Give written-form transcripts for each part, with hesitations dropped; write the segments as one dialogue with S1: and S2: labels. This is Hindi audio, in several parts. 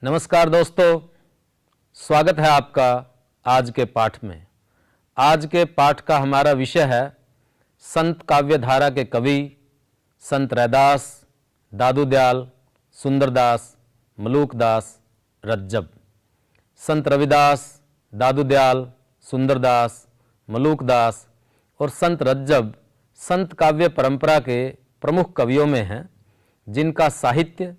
S1: नमस्कार दोस्तों, स्वागत है आपका आज के पाठ में। आज के पाठ का हमारा विषय है संत काव्य धारा के कवि संत रैदास, दादू दयाल, सुंदरदास, मलूकदास, रज्जब। संत रविदास, दादू दयाल, सुंदरदास, मलूकदास और संत रज्जब संत काव्य परंपरा के प्रमुख कवियों में हैं, जिनका साहित्य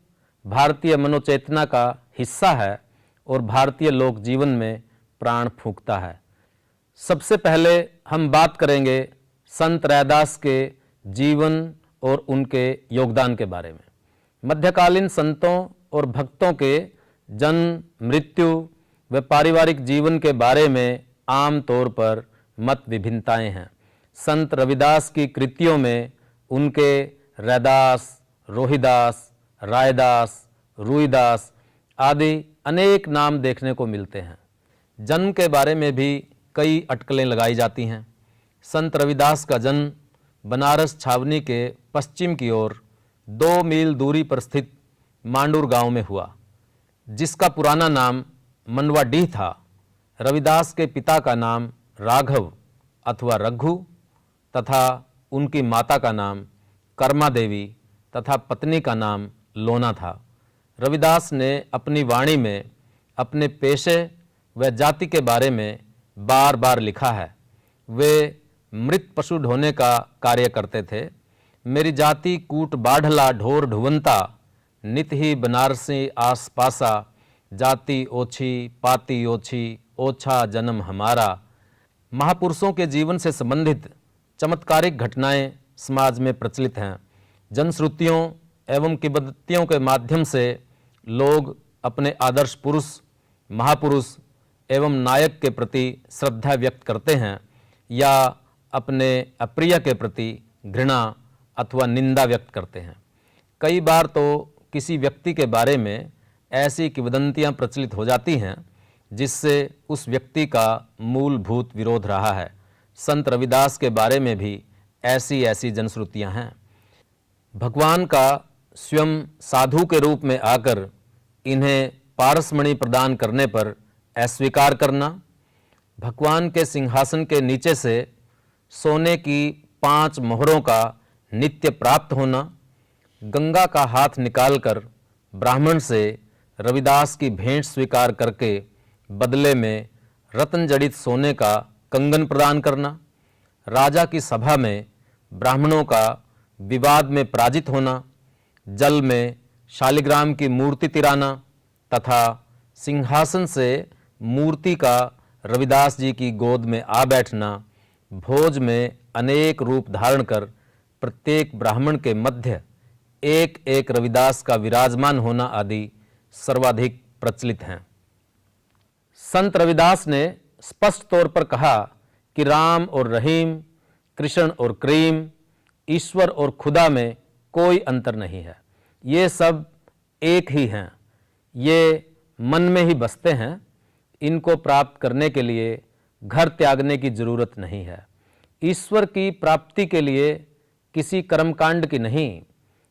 S1: भारतीय मनोचेतना का हिस्सा है और भारतीय लोक जीवन में प्राण फूंकता है। सबसे पहले हम बात करेंगे संत रैदास के जीवन और उनके योगदान के बारे में। मध्यकालीन संतों और भक्तों के जन्म, मृत्यु व पारिवारिक जीवन के बारे में आम तौर पर मत विभिन्नताएं हैं। संत रविदास की कृतियों में उनके रैदास, रोहिदास, रायदास, रूईदास आदि अनेक नाम देखने को मिलते हैं। जन्म के बारे में भी कई अटकलें लगाई जाती हैं। संत रविदास का जन्म बनारस छावनी के पश्चिम की ओर 2 मील दूरी पर स्थित मांडूर गांव में हुआ, जिसका पुराना नाम मनवाडीह था। रविदास के पिता का नाम राघव अथवा रघु तथा उनकी माता का नाम कर्मा देवी तथा पत्नी का नाम लोना था। रविदास ने अपनी वाणी में अपने पेशे व जाति के बारे में बार बार लिखा है। वे मृत पशु ढोने का कार्य करते थे। मेरी जाति कूट बाढ़ला ढोर ढुवंता, नित ही बनारसी आस पासा, जाति ओछी पाती ओछी, ओछा जन्म हमारा। महापुरुषों के जीवन से संबंधित चमत्कारिक घटनाएं समाज में प्रचलित हैं। जनश्रुतियों एवं किंवदंतियों के माध्यम से लोग अपने आदर्श पुरुष, महापुरुष एवं नायक के प्रति श्रद्धा व्यक्त करते हैं या अपने अप्रिय के प्रति घृणा अथवा निंदा व्यक्त करते हैं। कई बार तो किसी व्यक्ति के बारे में ऐसी किंवदंतियां प्रचलित हो जाती हैं जिससे उस व्यक्ति का मूलभूत विरोध रहा है। संत रविदास के बारे में भी ऐसी जनश्रुतियां हैं। भगवान का स्वयं साधु के रूप में आकर इन्हें पारसमणि प्रदान करने पर अस्वीकार करना, भगवान के सिंहासन के नीचे से सोने की 5 मोहरों का नित्य प्राप्त होना, गंगा का हाथ निकालकर ब्राह्मण से रविदास की भेंट स्वीकार करके बदले में रत्न जड़ित सोने का कंगन प्रदान करना, राजा की सभा में ब्राह्मणों का विवाद में पराजित होना, जल में शालिग्राम की मूर्ति तिराना तथा सिंहासन से मूर्ति का रविदास जी की गोद में आ बैठना, भोज में अनेक रूप धारण कर प्रत्येक ब्राह्मण के मध्य एक एक रविदास का विराजमान होना आदि सर्वाधिक प्रचलित हैं। संत रविदास ने स्पष्ट तौर पर कहा कि राम और रहीम, कृष्ण और क्रीम, ईश्वर और खुदा में कोई अंतर नहीं है। ये सब एक ही हैं। ये मन में ही बसते हैं। इनको प्राप्त करने के लिए घर त्यागने की जरूरत नहीं है। ईश्वर की प्राप्ति के लिए किसी कर्मकांड की नहीं,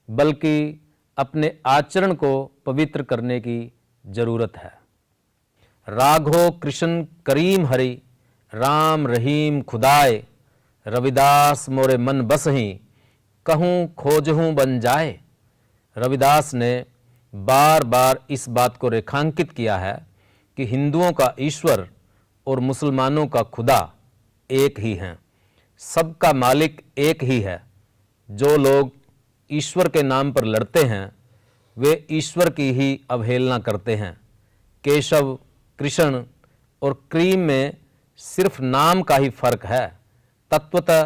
S1: बल्कि अपने आचरण को पवित्र करने की जरूरत है। राघो कृष्ण करीम हरि, राम रहीम खुदाए, रविदास मोरे मन बसहीं, कहूँ खोजहूँ बन जाए। रविदास ने बार बार इस बात को रेखांकित किया है कि हिंदुओं का ईश्वर और मुसलमानों का खुदा एक ही हैं। सबका मालिक एक ही है। जो लोग ईश्वर के नाम पर लड़ते हैं वे ईश्वर की ही अवहेलना करते हैं। केशव, कृष्ण और क्रीम में सिर्फ नाम का ही फर्क है, तत्वतः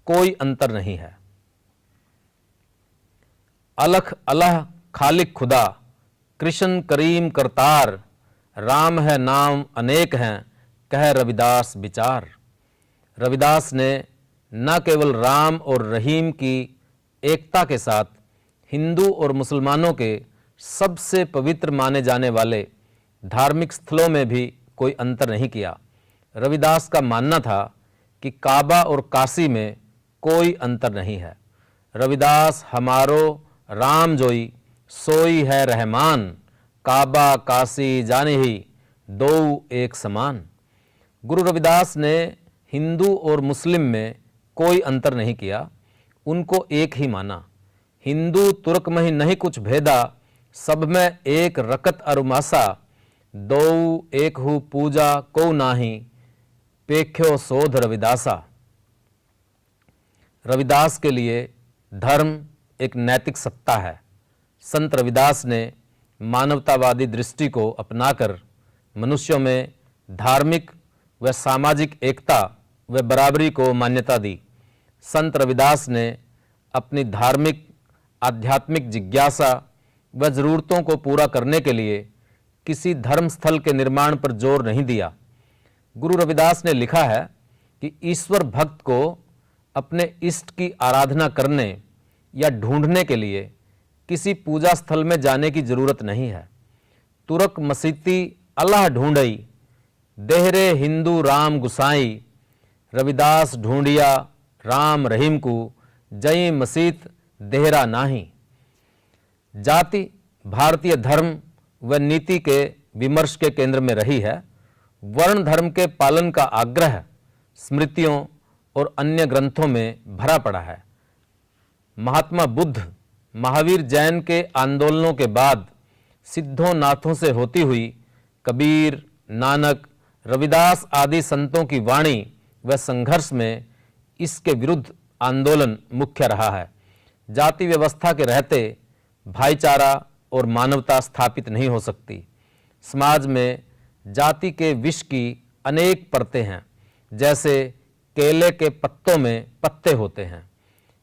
S1: कोई अंतर नहीं है। अलख अल्लाह खालिक खुदा, कृष्ण करीम करतार, राम है नाम अनेक हैं, कह रविदास विचार। रविदास ने न केवल राम और रहीम की एकता के साथ हिंदू और मुसलमानों के सबसे पवित्र माने जाने वाले धार्मिक स्थलों में भी कोई अंतर नहीं किया। रविदास का मानना था कि काबा और काशी में कोई अंतर नहीं है। रविदास हमारो राम जोई, सोई है रहमान, काबा काशी जाने ही दो एक समान। गुरु रविदास ने हिंदू और मुस्लिम में कोई अंतर नहीं किया, उनको एक ही माना। हिंदू तुर्क में ही नहीं कुछ भेदा, सब में एक रकत अरुमासा। दो एक हु पूजा को नाही, पेख्यो सोध रविदासा। रविदास के लिए धर्म एक नैतिक सत्ता है। संत रविदास ने मानवतावादी दृष्टि को अपनाकर मनुष्यों में धार्मिक व सामाजिक एकता व बराबरी को मान्यता दी। संत रविदास ने अपनी धार्मिक आध्यात्मिक जिज्ञासा व ज़रूरतों को पूरा करने के लिए किसी धर्म स्थल के निर्माण पर जोर नहीं दिया। गुरु रविदास ने लिखा है कि ईश्वर भक्त को अपने इष्ट की आराधना करने या ढूंढने के लिए किसी पूजा स्थल में जाने की जरूरत नहीं है। तुरक मसीती अल्लाह ढूंढई, देहरे हिंदू राम गुसाई। रविदास ढूंढिया राम रहीम को, जई मसीत देहरा नाही। जाति भारतीय धर्म व नीति के विमर्श के केंद्र में रही है। वर्ण धर्म के पालन का आग्रह स्मृतियों और अन्य ग्रंथों में भरा पड़ा है। महात्मा बुद्ध, महावीर जैन के आंदोलनों के बाद सिद्धों नाथों से होती हुई कबीर, नानक, रविदास आदि संतों की वाणी व संघर्ष में इसके विरुद्ध आंदोलन मुख्य रहा है। जाति व्यवस्था के रहते भाईचारा और मानवता स्थापित नहीं हो सकती। समाज में जाति के विष की अनेक परतें हैं, जैसे केले के पत्तों में पत्ते होते हैं।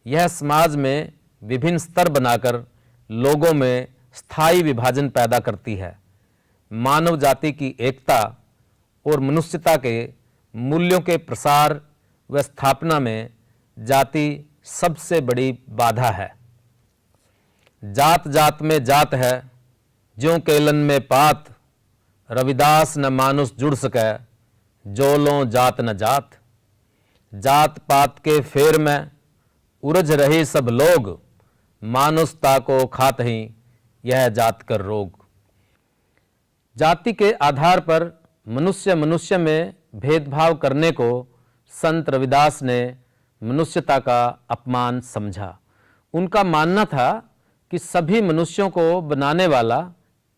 S1: यह समाज में विभिन्न स्तर बनाकर लोगों में स्थायी विभाजन पैदा करती है। मानव जाति की एकता और मनुष्यता के मूल्यों के प्रसार व स्थापना में जाति सबसे बड़ी बाधा है। जात जात में जात है, ज्यों केलन में पात। रविदास न मानुष जुड़ सके, जोलों जात न जात। जात पात के फेर में उलझ रहे सब लोग, मानुषता को खात ही यह जात कर रोग। जाति के आधार पर मनुष्य मनुष्य में भेदभाव करने को संत रविदास ने मनुष्यता का अपमान समझा। उनका मानना था कि सभी मनुष्यों को बनाने वाला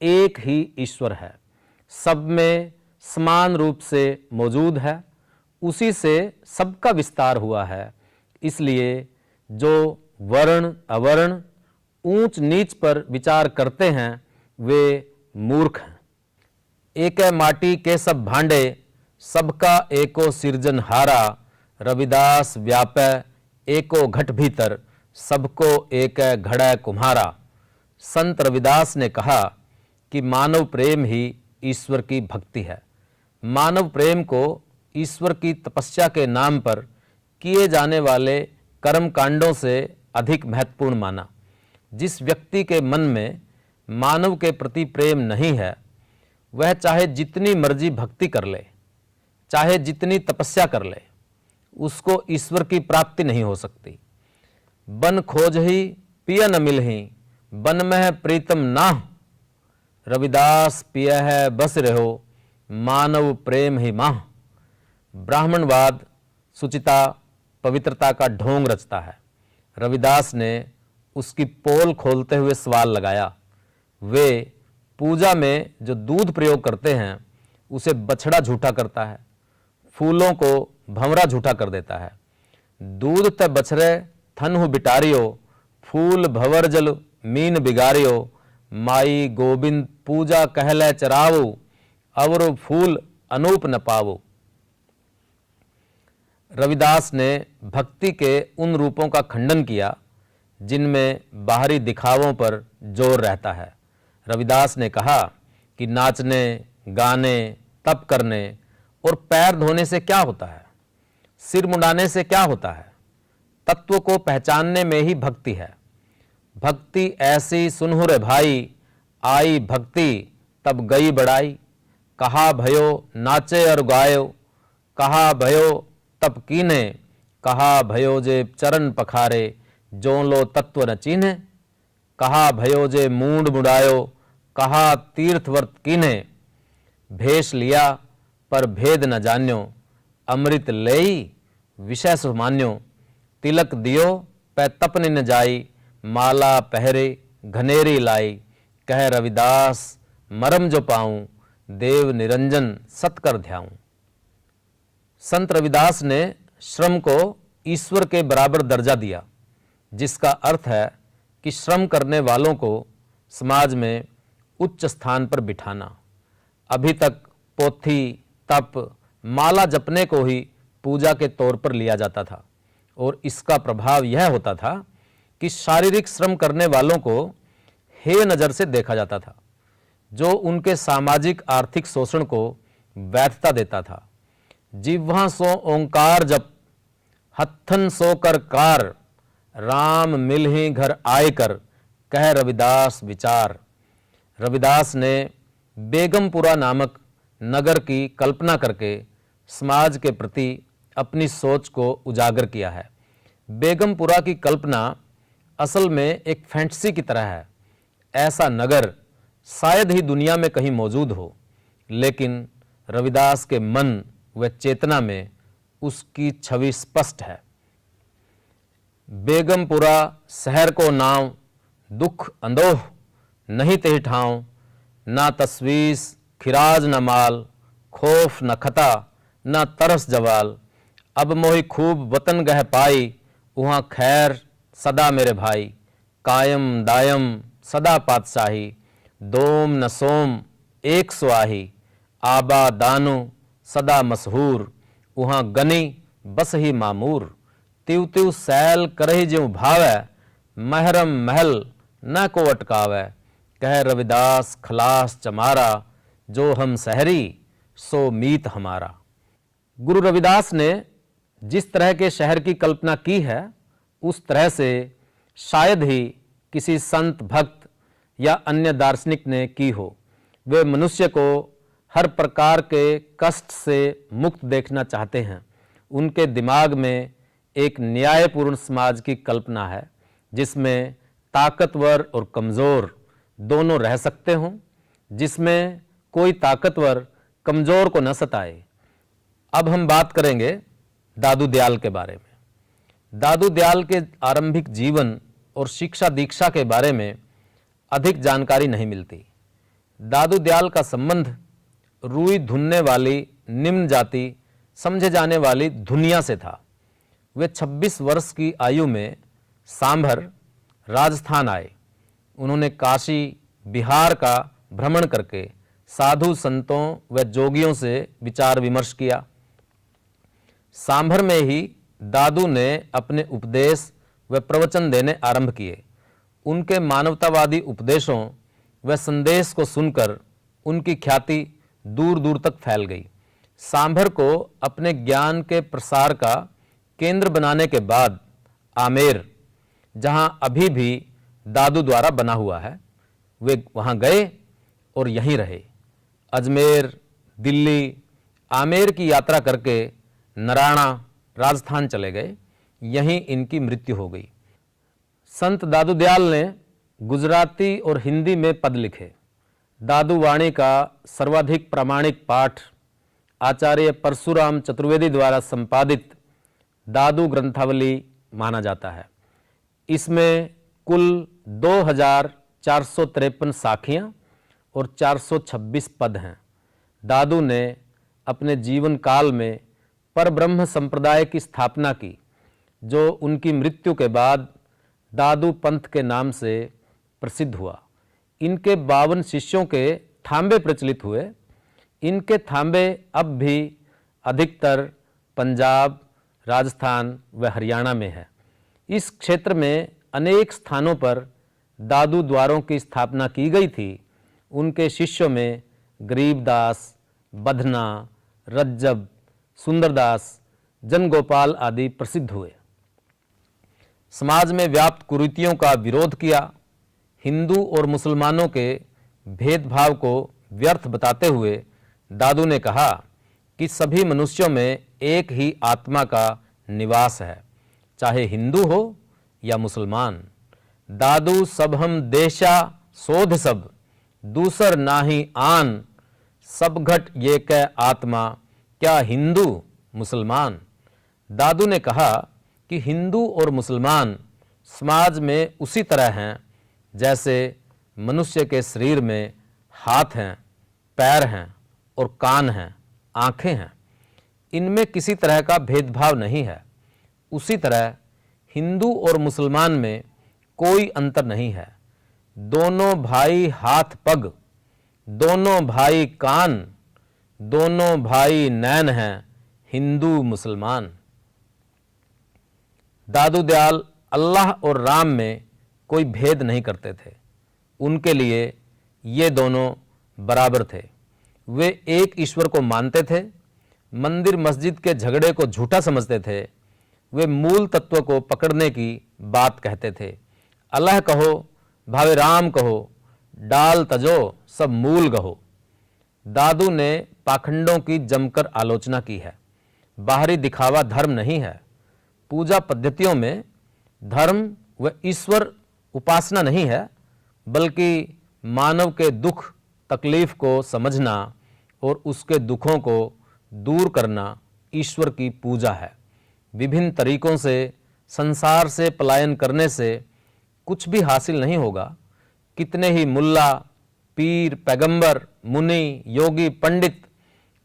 S1: एक ही ईश्वर है, सब में समान रूप से मौजूद है, उसी से सबका विस्तार हुआ है। इसलिए जो वर्ण अवर्ण ऊंच नीच पर विचार करते हैं वे मूर्ख हैं। एक माटी के सब भांडे, सबका एको सिरजनहारा। रविदास व्यापै एको घट भीतर, सबको एक घड़ा कुम्हारा। संत रविदास ने कहा कि मानव प्रेम ही ईश्वर की भक्ति है। मानव प्रेम को ईश्वर की तपस्या के नाम पर किए जाने वाले कर्म कांडों से अधिक महत्वपूर्ण माना। जिस व्यक्ति के मन में मानव के प्रति प्रेम नहीं है, वह चाहे जितनी मर्जी भक्ति कर ले, चाहे जितनी तपस्या कर ले, उसको ईश्वर की प्राप्ति नहीं हो सकती। बन खोज ही पिय न मिलही, बन में प्रीतम नाह। रविदास पिय है बस रहो, मानव प्रेम ही माह। ब्राह्मणवाद सुचिता पवित्रता का ढोंग रचता है। रविदास ने उसकी पोल खोलते हुए सवाल लगाया। वे पूजा में जो दूध प्रयोग करते हैं उसे बछड़ा झूठा करता है, फूलों को भंवरा झूठा कर देता है। दूध ते बछरे थनहु बिटारियो, फूल भंवर जल मीन बिगारियो। माई गोविंद पूजा कहले चरावो, अवर फूल अनूप न पावो। रविदास ने भक्ति के उन रूपों का खंडन किया जिनमें बाहरी दिखावों पर जोर रहता है। रविदास ने कहा कि नाचने, गाने, तप करने और पैर धोने से क्या होता है, सिर मुंडाने से क्या होता है। तत्व को पहचानने में ही भक्ति है। भक्ति ऐसी सुनहु रे भाई, आई भक्ति तब गई बड़ाई। कहा भयो नाचे और गायो, कहा भयो तब कीने। कहा भयो जे चरण पखारे, जो लो तत्व न चीन्हे। कहा भयो जे मूंड मुड़ायो, कहा तीर्थवर्त कीन्हे, भेष लिया पर भेद न जान्यो, अमृत लेई विषय सुमान्यो, तिलक दियो पै तपन न जाई, माला पहरे घनेरी लाई, कह रविदास मरम जो पाऊं, देव निरंजन सत कर ध्याऊं। संत रविदास ने श्रम को ईश्वर के बराबर दर्जा दिया, जिसका अर्थ है कि श्रम करने वालों को समाज में उच्च स्थान पर बिठाना। अभी तक पोथी, तप, माला जपने को ही पूजा के तौर पर लिया जाता था और इसका प्रभाव यह होता था कि शारीरिक श्रम करने वालों को हे नज़र से देखा जाता था, जो उनके सामाजिक आर्थिक शोषण को वैधता देता था। जिह्वा सो ओंकार जप, हत्थन सो कर कार, राम मिलहि घर आय कर, कह रविदास विचार। रविदास ने बेगमपुरा नामक नगर की कल्पना करके समाज के प्रति अपनी सोच को उजागर किया है। बेगमपुरा की कल्पना असल में एक फैंटेसी की तरह है। ऐसा नगर शायद ही दुनिया में कहीं मौजूद हो, लेकिन रविदास के मन व चेतना में उसकी छवि स्पष्ट है। बेगमपुरा शहर को नाव, दुख अंदोह नहीं ते ठाऊं, ना तस्वीस खिराज न माल, खौफ न खता न तरस जवाल, अब मोहि खूब वतन गह पाई, वहाँ खैर सदा मेरे भाई, कायम दायम सदा पातशाही, दोम न सोम एक सुआही, आबा दानु सदा मशहूर, वहाँ गनी बस ही मामूर, तिव तिव सैल करहि ज्यों भावै, महरम महल न को अटकावै, कह रविदास खलास चमारा, जो हम शहरी सो मीत हमारा। गुरु रविदास ने जिस तरह के शहर की कल्पना की है, उस तरह से शायद ही किसी संत, भक्त या अन्य दार्शनिक ने की हो। वे मनुष्य को हर प्रकार के कष्ट से मुक्त देखना चाहते हैं। उनके दिमाग में एक न्यायपूर्ण समाज की कल्पना है, जिसमें ताकतवर और कमज़ोर दोनों रह सकते हों, जिसमें कोई ताकतवर कमज़ोर को न सताए। अब हम बात करेंगे दादू दयाल के बारे में। दादू दयाल के आरंभिक जीवन और शिक्षा दीक्षा के बारे में अधिक जानकारी नहीं मिलती। दादू दयाल का संबंध रुई धुनने वाली निम्न जाति समझे जाने वाली धुनिया से था। वे 26 वर्ष की आयु में सांभर राजस्थान आए। उन्होंने काशी, बिहार का भ्रमण करके साधु संतों व जोगियों से विचार विमर्श किया। सांभर में ही दादू ने अपने उपदेश व प्रवचन देने आरंभ किए। उनके मानवतावादी उपदेशों व संदेश को सुनकर उनकी ख्याति दूर दूर तक फैल गई। सांभर को अपने ज्ञान के प्रसार का केंद्र बनाने के बाद आमेर, जहां अभी भी दादू द्वारा बना हुआ है, वे वहां गए और यहीं रहे। अजमेर, दिल्ली, आमेर की यात्रा करके नराणा, राजस्थान चले गए। यहीं इनकी मृत्यु हो गई। संत दादू दयाल ने गुजराती और हिंदी में पद लिखे। दादू वाणी का सर्वाधिक प्रामाणिक पाठ आचार्य परशुराम चतुर्वेदी द्वारा संपादित दादू ग्रंथावली माना जाता है। इसमें कुल 2453 साखियाँ और 426 पद हैं। दादू ने अपने जीवन काल में परब्रह्म संप्रदाय की स्थापना की, जो उनकी मृत्यु के बाद दादू पंथ के नाम से प्रसिद्ध हुआ। इनके 52 शिष्यों के थांबे प्रचलित हुए। इनके थांबे अब भी अधिकतर पंजाब, राजस्थान व हरियाणा में है। इस क्षेत्र में अनेक स्थानों पर दादू द्वारों की स्थापना की गई थी। उनके शिष्यों में गरीबदास, बधना, रज्जब, सुंदरदास, जनगोपाल आदि प्रसिद्ध हुए। समाज में व्याप्त कुरीतियों का विरोध किया। हिंदू और मुसलमानों के भेदभाव को व्यर्थ बताते हुए दादू ने कहा कि सभी मनुष्यों में एक ही आत्मा का निवास है, चाहे हिंदू हो या मुसलमान। दादू सब हम देशा शोध सब, दूसर नाही आन, सब घट ये कै आत्मा, क्या हिंदू मुसलमान। दादू ने कहा कि हिंदू और मुसलमान समाज में उसी तरह हैं जैसे मनुष्य के शरीर में हाथ हैं, पैर हैं और कान हैं, आंखें हैं। इनमें किसी तरह का भेदभाव नहीं है। उसी तरह हिंदू और मुसलमान में कोई अंतर नहीं है। दोनों भाई हाथ पग, दोनों भाई कान, दोनों भाई नैन हैं, हिंदू मुसलमान। दादू दयाल अल्लाह और राम में कोई भेद नहीं करते थे। उनके लिए ये दोनों बराबर थे। वे एक ईश्वर को मानते थे, मंदिर मस्जिद के झगड़े को झूठा समझते थे। वे मूल तत्व को पकड़ने की बात कहते थे। अल्लाह कहो भावे राम कहो, डाल तजो सब मूल गहो। दादू ने पाखंडों की जमकर आलोचना की है। बाहरी दिखावा धर्म नहीं है। पूजा पद्धतियों में धर्म व ईश्वर उपासना नहीं है, बल्कि मानव के दुख तकलीफ को समझना और उसके दुखों को दूर करना ईश्वर की पूजा है। विभिन्न तरीकों से संसार से पलायन करने से कुछ भी हासिल नहीं होगा। कितने ही मुल्ला, पीर, पैगंबर, मुनि, योगी, पंडित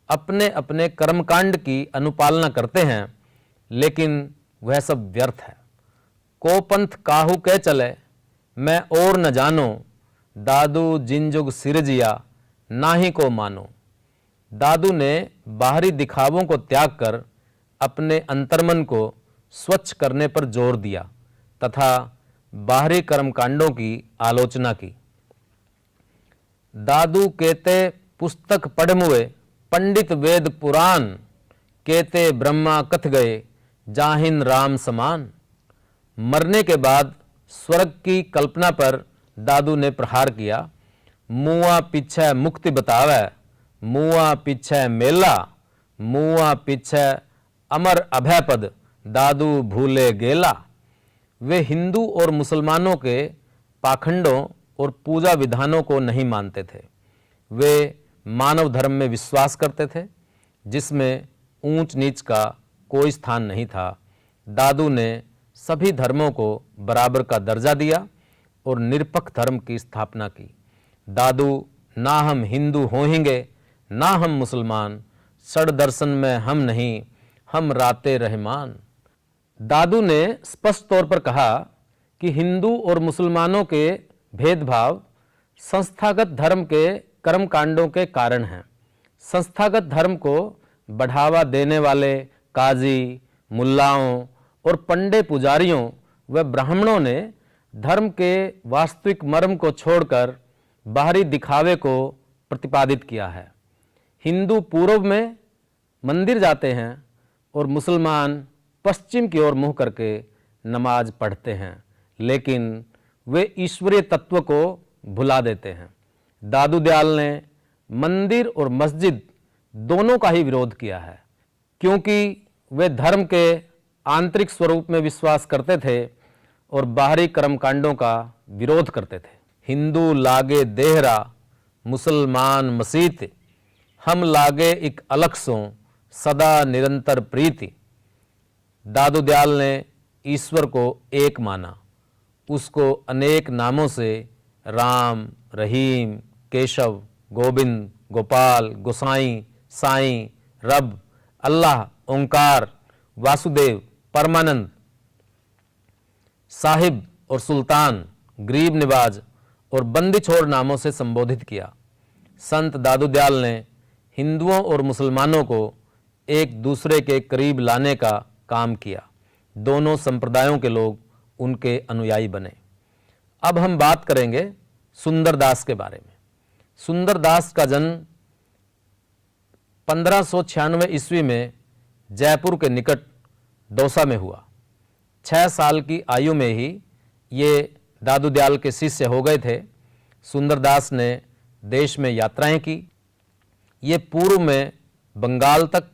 S1: अपने अपने कर्मकांड की अनुपालना करते हैं, लेकिन वह सब व्यर्थ है। को पंथ काहू कह चले, मैं और न जानो, दादू जिनजुग सिरजिया नाही को मानो। दादू ने बाहरी दिखावों को त्याग कर अपने अंतर्मन को स्वच्छ करने पर जोर दिया तथा बाहरी कर्मकांडों की आलोचना की। दादू कहते पुस्तक पढ़ मुए, पंडित वेद पुराण, कहते ब्रह्मा कथ गए, जाहिन राम समान। मरने के बाद स्वर्ग की कल्पना पर दादू ने प्रहार किया। मुआ पीछे मुक्ति बतावे, मुआ पीछे मेला, मुआ पीछे अमर अभय पद, दादू भूले गेला। वे हिंदू और मुसलमानों के पाखंडों और पूजा विधानों को नहीं मानते थे। वे मानव धर्म में विश्वास करते थे, जिसमें ऊंच नीच का कोई स्थान नहीं था। दादू ने सभी धर्मों को बराबर का दर्जा दिया और निरपक्ष धर्म की स्थापना की। दादू ना हम हिंदू होंगे ना हम मुसलमान, सड़ दर्शन में हम नहीं, हम राते रहमान। दादू ने स्पष्ट तौर पर कहा कि हिंदू और मुसलमानों के भेदभाव संस्थागत धर्म के कर्मकांडों के कारण हैं। संस्थागत धर्म को बढ़ावा देने वाले काजी, मुल्लाओं और पंडे पुजारियों व ब्राह्मणों ने धर्म के वास्तविक मर्म को छोड़कर बाहरी दिखावे को प्रतिपादित किया है। हिंदू पूर्व में मंदिर जाते हैं और मुसलमान पश्चिम की ओर मुंह करके नमाज पढ़ते हैं, लेकिन वे ईश्वरीय तत्व को भुला देते हैं। दादू दयाल ने मंदिर और मस्जिद दोनों का ही विरोध किया है, क्योंकि वे धर्म के आंतरिक स्वरूप में विश्वास करते थे और बाहरी कर्मकांडों का विरोध करते थे। हिंदू लागे देहरा, मुसलमान मसीत, हम लागे एक अलग सों, सदा निरंतर प्रीति। दादू दयाल ने ईश्वर को एक माना, उसको अनेक नामों से राम, रहीम, केशव, गोविंद, गोपाल, गोसाई, साईं, रब, अल्लाह, ओंकार, वासुदेव, परमानंद, साहिब और सुल्तान, गरीब निवाज और बंदी छोड़ नामों से संबोधित किया। संत दादू दयाल ने हिंदुओं और मुसलमानों को एक दूसरे के करीब लाने का काम किया। दोनों संप्रदायों के लोग उनके अनुयायी बने। अब हम बात करेंगे सुंदरदास के बारे में। सुंदरदास का जन्म 1596 ईस्वी में जयपुर के निकट दौसा में हुआ। 6 साल की आयु में ही ये दादू दयाल के शिष्य हो गए थे। सुंदरदास ने देश में यात्राएं की। ये पूर्व में बंगाल तक,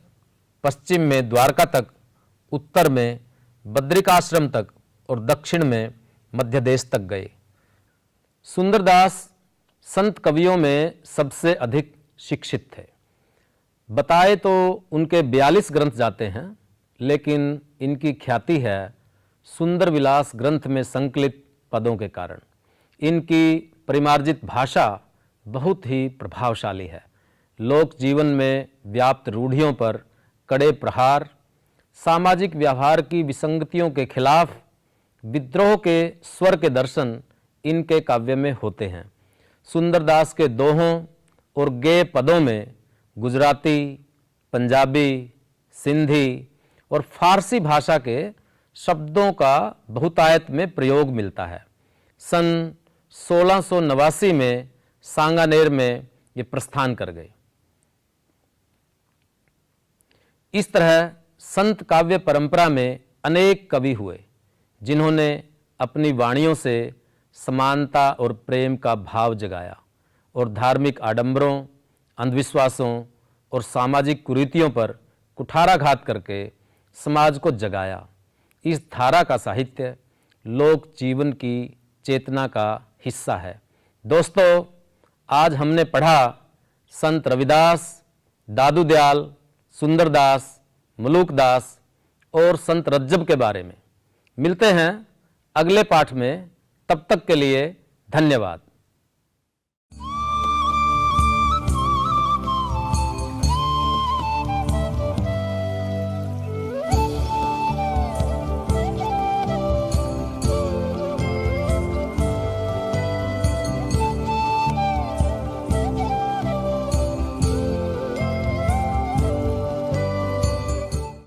S1: पश्चिम में द्वारका तक, उत्तर में बद्रिकाश्रम तक और दक्षिण में मध्य देश तक गए। सुंदरदास संत कवियों में सबसे अधिक शिक्षित थे। बताए तो उनके 42 ग्रंथ जाते हैं, लेकिन इनकी ख्याति है सुंदर विलास ग्रंथ में संकलित पदों के कारण। इनकी परिमार्जित भाषा बहुत ही प्रभावशाली है। लोक जीवन में व्याप्त रूढ़ियों पर कड़े प्रहार, सामाजिक व्यवहार की विसंगतियों के खिलाफ विद्रोह के स्वर के दर्शन इनके काव्य में होते हैं। सुंदरदास के दोहों और गेय पदों में गुजराती, पंजाबी, सिंधी और फारसी भाषा के शब्दों का बहुतायत में प्रयोग मिलता है। सन 1689 में सांगानेर में ये प्रस्थान कर गए। इस तरह संत काव्य परंपरा में अनेक कवि हुए जिन्होंने अपनी वाणियों से समानता और प्रेम का भाव जगाया और धार्मिक आडंबरों, अंधविश्वासों और सामाजिक कुरीतियों पर कुठाराघात करके समाज को जगाया। इस धारा का साहित्य लोक जीवन की चेतना का हिस्सा है। दोस्तों, आज हमने पढ़ा संत रविदास, दादू दयाल, सुंदरदास, मलूकदास और संत रज्जब के बारे में। मिलते हैं अगले पाठ में, तब तक के लिए धन्यवाद।